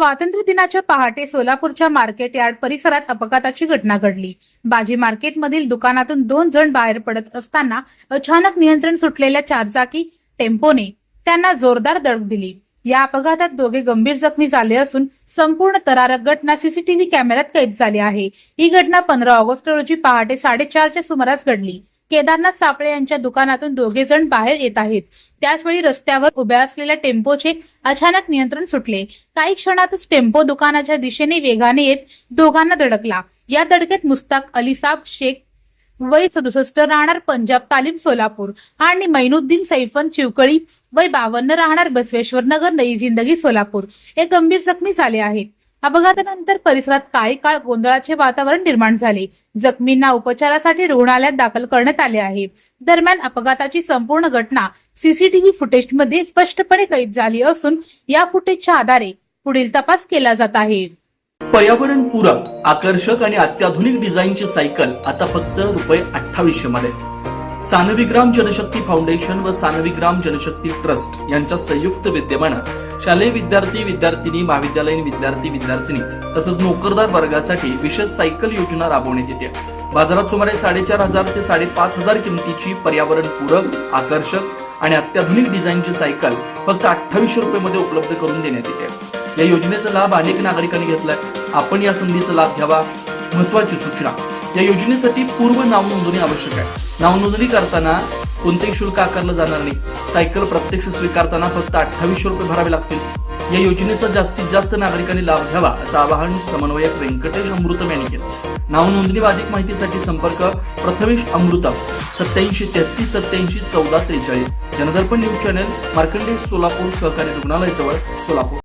स्वातंत्र्य दिनाच्या पहाटे सोलापूरच्या मार्केट यार्ड परिसरात अपघाताची घटना घडली। बाजी मार्केटमधील दुकानातून 2 जण बाहेर पडत असताना अचानक नियंत्रण सुटलेल्या चारचाकी टेम्पोने त्यांना जोरदार धडक दिली। या अपघातात दोघे गंभीर जखमी झाले असून संपूर्ण थरारक घटना सीसीटीव्ही कॅमेऱ्यात कैद झाली आहे। ही घटना 15 ऑगस्ट रोजी पहाटे 4:30च्या सुमारास घडली। केदारनाथ सापळे यांच्या दुकानातून दोघे जण बाहेर येत आहेत। त्याचवेळी रस्त्यावर उभ्या असलेल्या टेम्पोचे अचानक नियंत्रण सुटले। काही क्षणातच टेम्पो दुकानाच्या दिशेने वेगाने येत दोघांना धडकला। या धडकेत मुस्ताक अलीसाब शेख वय 67 राहणार पंजाब तालीम सोलापूर आणि मैनुद्दीन सैफन चिवकळी वय 52 राहणार बसवेश्वर नगर नई जिंदगी सोलापूर हे गंभीर जखमी झाले आहेत। अपघातानंतर परिसरात काही काळ गोंधळाचे वातावरण निर्माण झाले। जखमींना उपचारासाठी रुग्णालयात दाखल करण्यात आले आहे। दरम्यान अपघाताची संपूर्ण घटना सीसीटीव्ही फुटेजमध्ये स्पष्टपणे कैद झाली असून या फुटेजच्या आधारे पुढील तपास केला जात आहे। पर्यावरण पूरक, आकर्षक आणि अत्याधुनिक डिझाईनची सायकल आता फक्त ₹2800 मध्ये। सानविग्राम जनशक्ती फाउंडेशन व सानविग्राम जनशक्ती ट्रस्ट यांच्या संयुक्त विद्यमाने शालेय विद्यार्थी विद्यार्थिनी महाविद्यालयीन विद्यार्थी विद्यार्थिनी तसंच नोकरदार वर्गासाठी विशेष सायकल योजना राबवण्यात येते। बाजारात सुमारे 4500 ते 5500 किमतीची पर्यावरण पूरक, आकर्षक आणि अत्याधुनिक डिझाईनची सायकल फक्त ₹2800 मध्ये उपलब्ध करून देण्यात येते। या योजनेचा लाभ अनेक नागरिकांनी घेतलाय। आपण या संधीचा लाभ घ्यावा। महत्त्वाची सूचना, या योजनेसाठी पूर्व नाव नोंदणी आवश्यक आहे। नाव नोंदणी करताना कोणतेही शुल्क आकारलं जाणार नाही। सायकल प्रत्यक्ष स्वीकारताना फक्त ₹2800 भरावे लागतील। या योजनेचा जास्तीत जास्त नागरिकांनी लाभ घ्यावा असं आवाहन समन्वयक व्यंकटेश अमृतम यांनी केलं। नाव नोंदणी व अधिक माहितीसाठी संपर्क प्रथमेश अमृतम 87 33 87 14 43। जनदर्पण न्यूज चॅनल, मार्कंडेय सोलापूर सहकारी रुग्णालय जवळ सोलापूर।